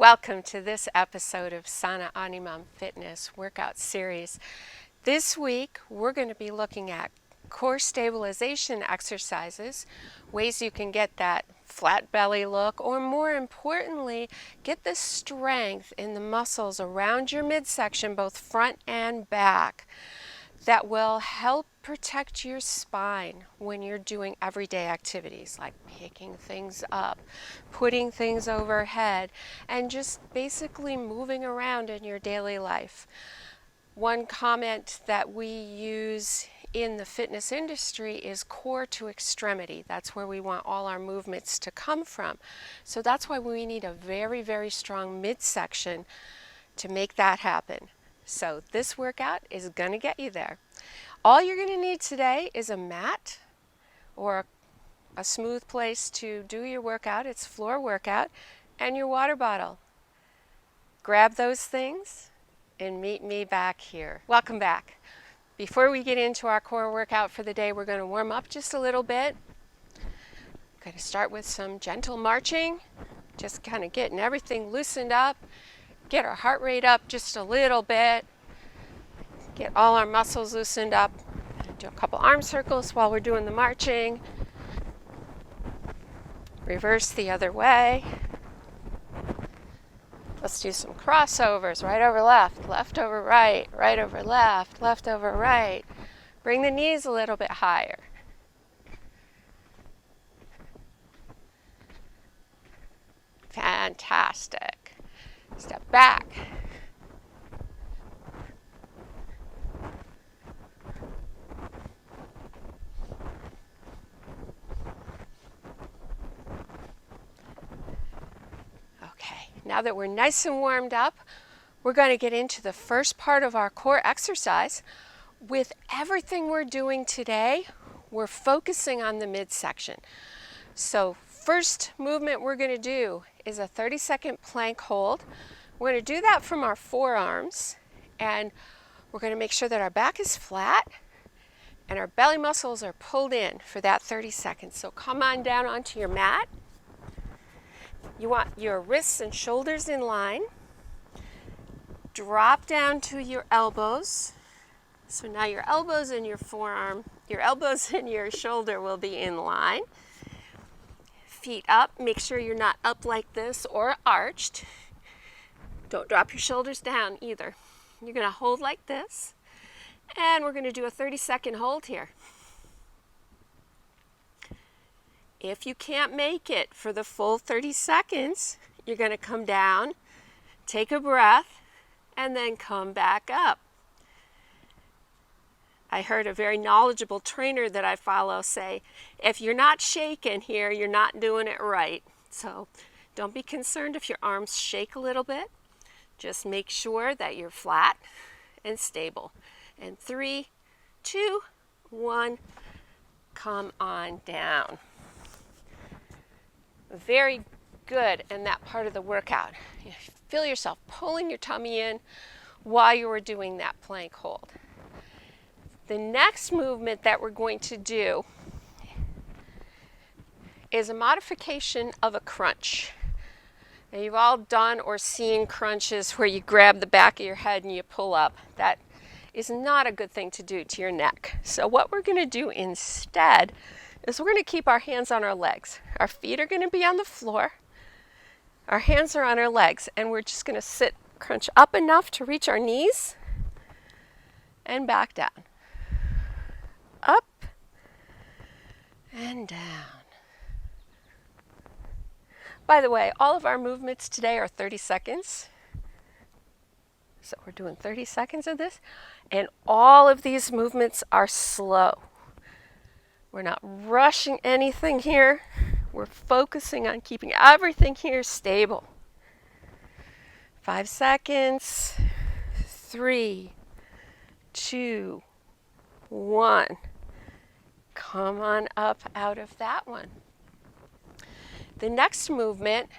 Welcome to this episode of Sana Animam Fitness Workout Series. This week we're going to be looking at core stabilization exercises, ways you can get that flat belly look, or more importantly, get the strength in the muscles around your midsection, both front and back, that will help protect your spine when you're doing everyday activities like picking things up, putting things overhead, and just basically moving around in your daily life. One comment that we use in the fitness industry is core to extremity. That's where we want all our movements to come from. So that's why we need a very, very strong midsection to make that happen. So this workout is going to get you there. All you're going to need today is a mat or a smooth place to do your workout. It's floor workout, and your water bottle. Grab those things and meet me back here. Welcome back. Before we get into our core workout for the day, we're going to warm up just a little bit. I'm going to start with some gentle marching, just kind of getting everything loosened up. Get our heart rate up just a little bit. Get all our muscles loosened up. Do a couple arm circles while we're doing the marching. Reverse the other way. Let's do some crossovers. Right over left, left over right, right over left, left over right. Bring the knees a little bit higher. Fantastic. Step back. Okay, now that we're nice and warmed up, we're going to get into the first part of our core exercise. With everything we're doing today, we're focusing on the midsection. So first movement we're going to do is a 30-second plank hold. We're going to do that from our forearms, and we're going to make sure that our back is flat and our belly muscles are pulled in for that 30 seconds. So come on down onto your mat. You want your wrists and shoulders in line. Drop down to your elbows. So now your elbows and your forearm, your elbows and your shoulder will be in line. Feet up. Make sure you're not up like this or arched. Don't drop your shoulders down either. You're going to hold like this. And we're going to do a 30-second hold here. If you can't make it for the full 30 seconds, you're going to come down, take a breath, and then come back up. I heard a very knowledgeable trainer that I follow say, if you're not shaking here, you're not doing it right. So don't be concerned if your arms shake a little bit. Just make sure that you're flat and stable. And 3, 2, 1, come on down. Very good in that part of the workout. You feel yourself pulling your tummy in while you are doing that plank hold. The next movement that we're going to do is a modification of a crunch. Now, you've all done or seen crunches where you grab the back of your head and you pull up. That is not a good thing to do to your neck. So what we're going to do instead is we're going to keep our hands on our legs. Our feet are going to be on the floor. Our hands are on our legs, and we're just going to sit, crunch up enough to reach our knees and back down. Up and down. By the way, all of our movements today are 30 seconds. So we're doing 30 seconds of this, and all of these movements are slow. We're not rushing anything here. We're focusing on keeping everything here stable. 5 seconds. 3, 2, 1. Come on up out of that one. The next movement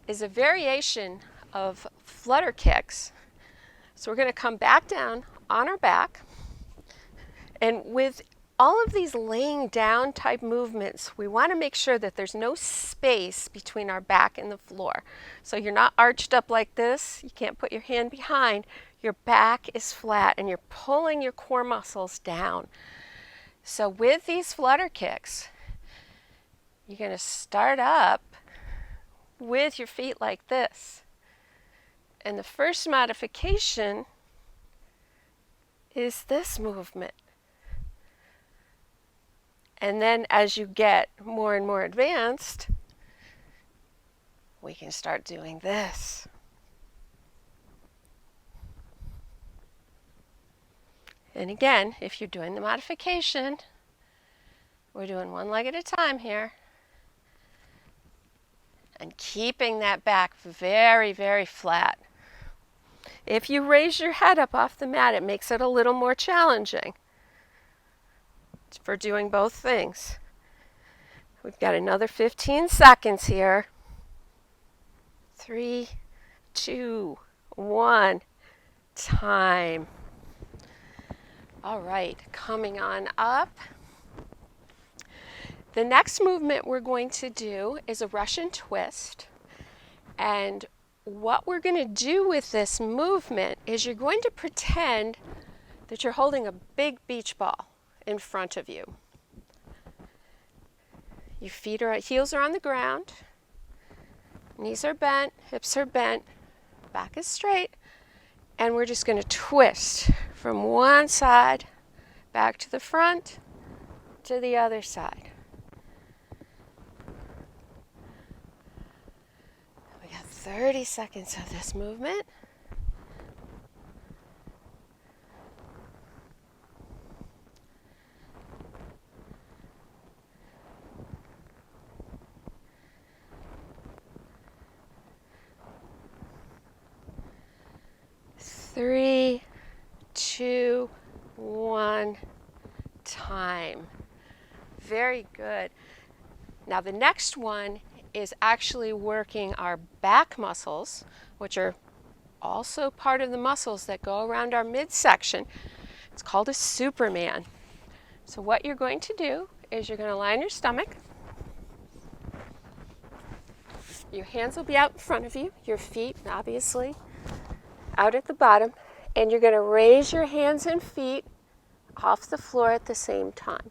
is a variation of flutter kicks. So we're going to come back down on our back, and with all of these laying down type movements, we want to make sure that there's no space between our back and the floor. So you're not arched up like this. You can't put your hand behind. Your back is flat and you're pulling your core muscles down. So with these flutter kicks, you're going to start up with your feet like this. And the first modification is this movement. And then as you get more and more advanced, we can start doing this. And again, if you're doing the modification, we're doing one leg at a time here. And keeping that back very, very flat. If you raise your head up off the mat, it makes it a little more challenging for doing both things. We've got another 15 seconds here. 3, 2, 1, time. All right, coming on up. The next movement we're going to do is a Russian twist. And what we're going to do with this movement is you're going to pretend that you're holding a big beach ball in front of you. Your heels are on the ground, knees are bent, hips are bent, back is straight, and we're just going to twist from one side back to the front to the other side. We got 30 seconds of this movement. Three, 2, 1, time. Very good. Now the next one is actually working our back muscles, which are also part of the muscles that go around our midsection. It's called a Superman. So what you're going to do is you're going to lie on your stomach. Your hands will be out in front of you, your feet obviously out at the bottom, and you're going to raise your hands and feet off the floor at the same time.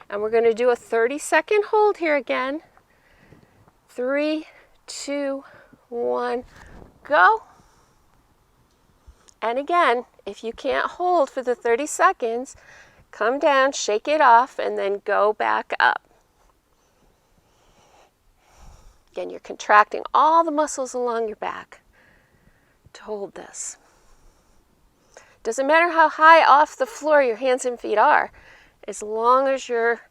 And we're going to do a 30-second hold here again. 3, 2, 1, go. And again, if you can't hold for the 30 seconds, come down, shake it off, and then go back up. Again, you're contracting all the muscles along your back to hold this. Doesn't matter how high off the floor your hands and feet are, as long as you're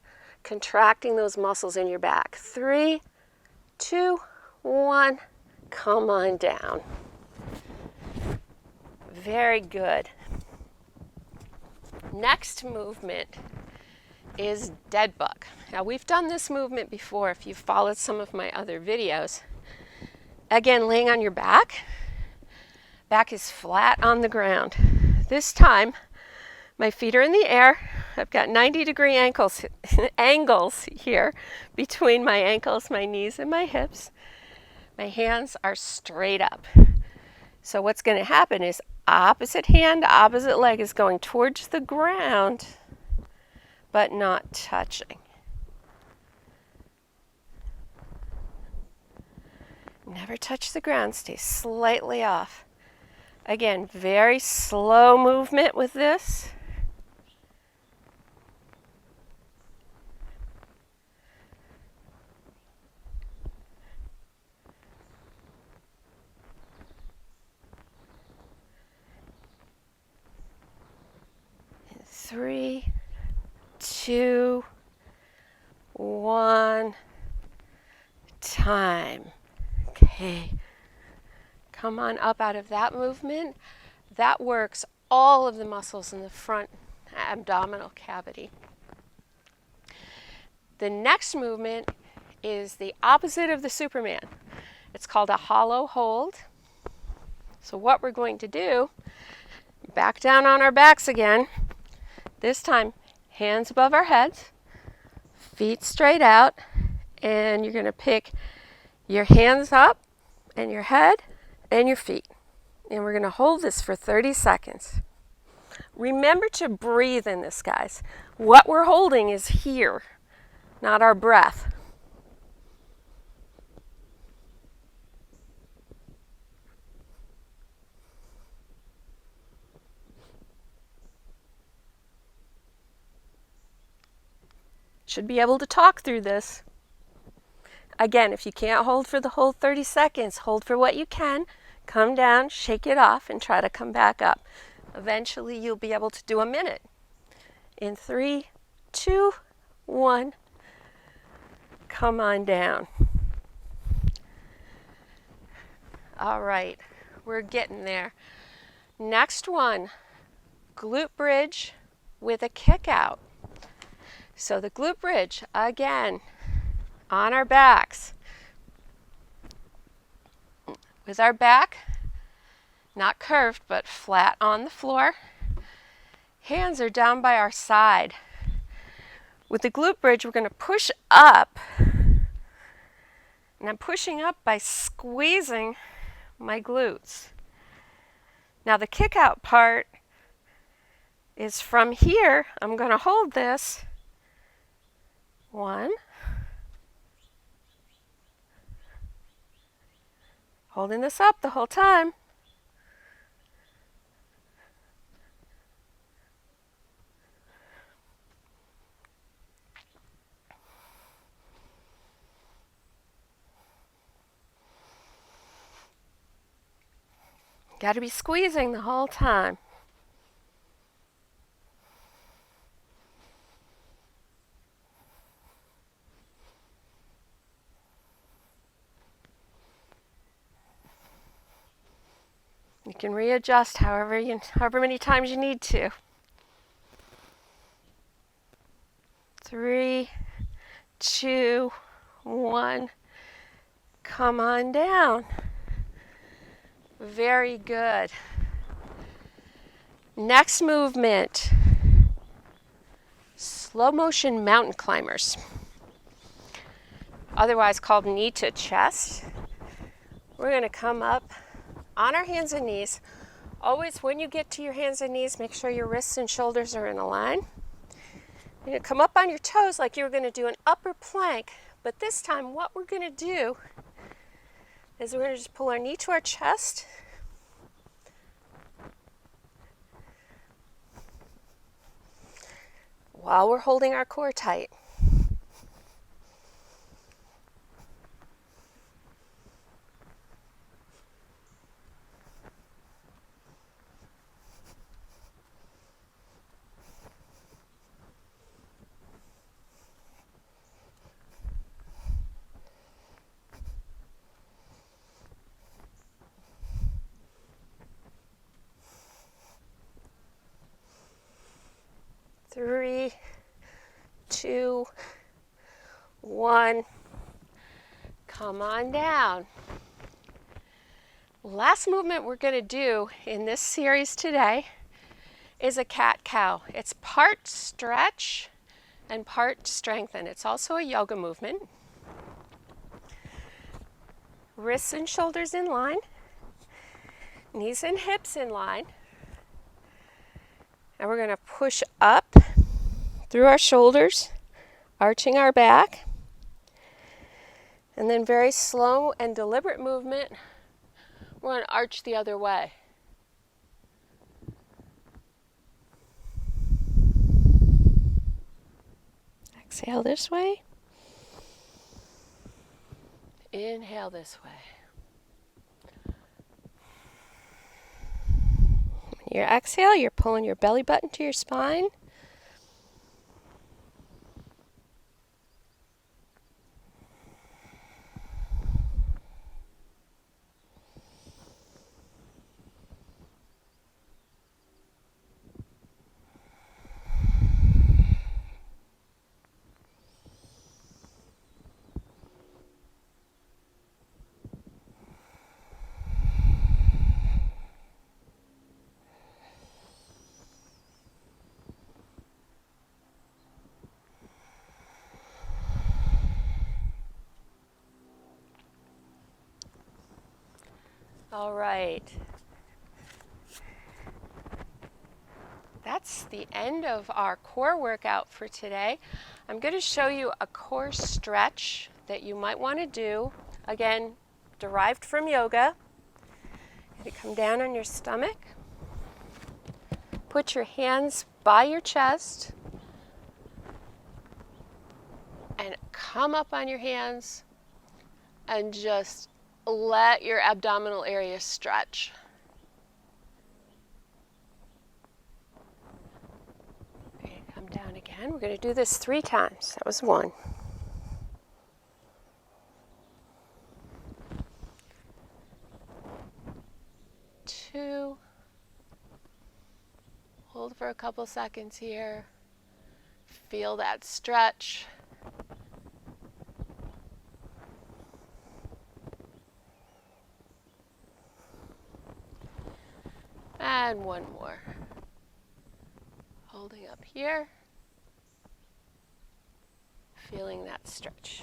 contracting those muscles in your back. 3, 2, 1, come on down. Very good. Next movement is dead bug. Now we've done this movement before if you've followed some of my other videos. Again, laying on your back. Back is flat on the ground. This time, my feet are in the air. I've got 90-degree angles here between my ankles, my knees, and my hips. My hands are straight up. So what's going to happen is opposite hand, opposite leg is going towards the ground, but not touching. Never touch the ground, stay slightly off. Again, very slow movement with this. And 3, 2, 1, time. Okay. Come on up out of that movement. That works all of the muscles in the front abdominal cavity. The next movement is the opposite of the Superman. It's called a hollow hold. So what we're going to do, back down on our backs again. This time, Hands above our heads, feet straight out, and you're going to pick your hands up and your head and your feet. And we're going to hold this for 30 seconds. Remember to breathe in this, guys. What we're holding is here, not our breath. Should be able to talk through this. Again, if you can't hold for the whole 30 seconds, hold for what you can. Come down, shake it off, and try to come back up. Eventually, you'll be able to do a minute. In 3, 2, 1, come on down. All right, we're getting there. Next one, glute bridge with a kick out. So the glute bridge, again, on our backs. With our back, not curved, but flat on the floor. Hands are down by our side. With the glute bridge, we're going to push up. And I'm pushing up by squeezing my glutes. Now the kick out part is from here. I'm going to hold this. 1. Holding this up the whole time. Got to be squeezing the whole time. You can readjust however many times you need to. 3, 2, 1. Come on down. Very good. Next movement, slow motion mountain climbers, otherwise called knee to chest. We're going to come up on our hands and knees. Always when you get to your hands and knees, make sure your wrists and shoulders are in a line. You're going to come up on your toes like you were going to do an upper plank, but this time what we're going to do is we're going to just pull our knee to our chest. While we're holding our core tight. Three, 2, 1. Come on down. Last movement we're going to do in this series today is a cat-cow. It's part stretch and part strengthen. It's also a yoga movement. Wrists and shoulders in line. Knees and hips in line. And we're going to push up through our shoulders, arching our back. And then very slow and deliberate movement, we're going to arch the other way. Exhale this way. Inhale this way. When you exhale, you're pulling your belly button to your spine. All right. That's the end of our core workout for today. I'm going to show you a core stretch that you might want to do. Again, derived from yoga. You come down on your stomach. Put your hands by your chest. And come up on your hands and just let your abdominal area stretch. Okay, come down again. We're going to do this 3 times. That was 1. 2. Hold for a couple seconds here. Feel that stretch. And 1 more. Holding up here. Feeling that stretch.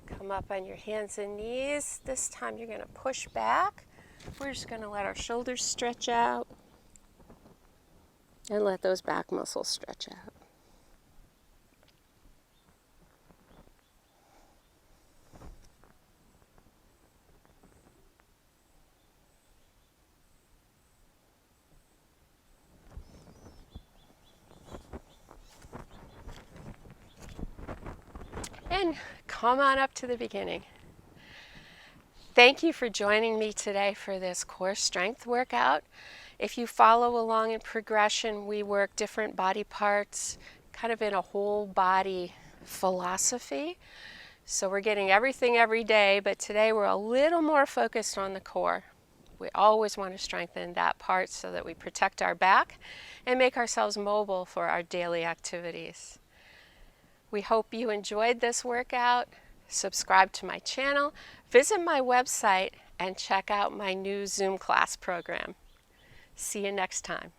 Come up on your hands and knees. This time you're going to push back. We're just going to let our shoulders stretch out. And let those back muscles stretch out. And come on up to the beginning. Thank you for joining me today for this core strength workout. If you follow along in progression, we work different body parts, kind of in a whole body philosophy. So we're getting everything every day, but today we're a little more focused on the core. We always want to strengthen that part so that we protect our back and make ourselves mobile for our daily activities. We hope you enjoyed this workout. Subscribe to my channel, visit my website, and check out my new Zoom class program. See you next time.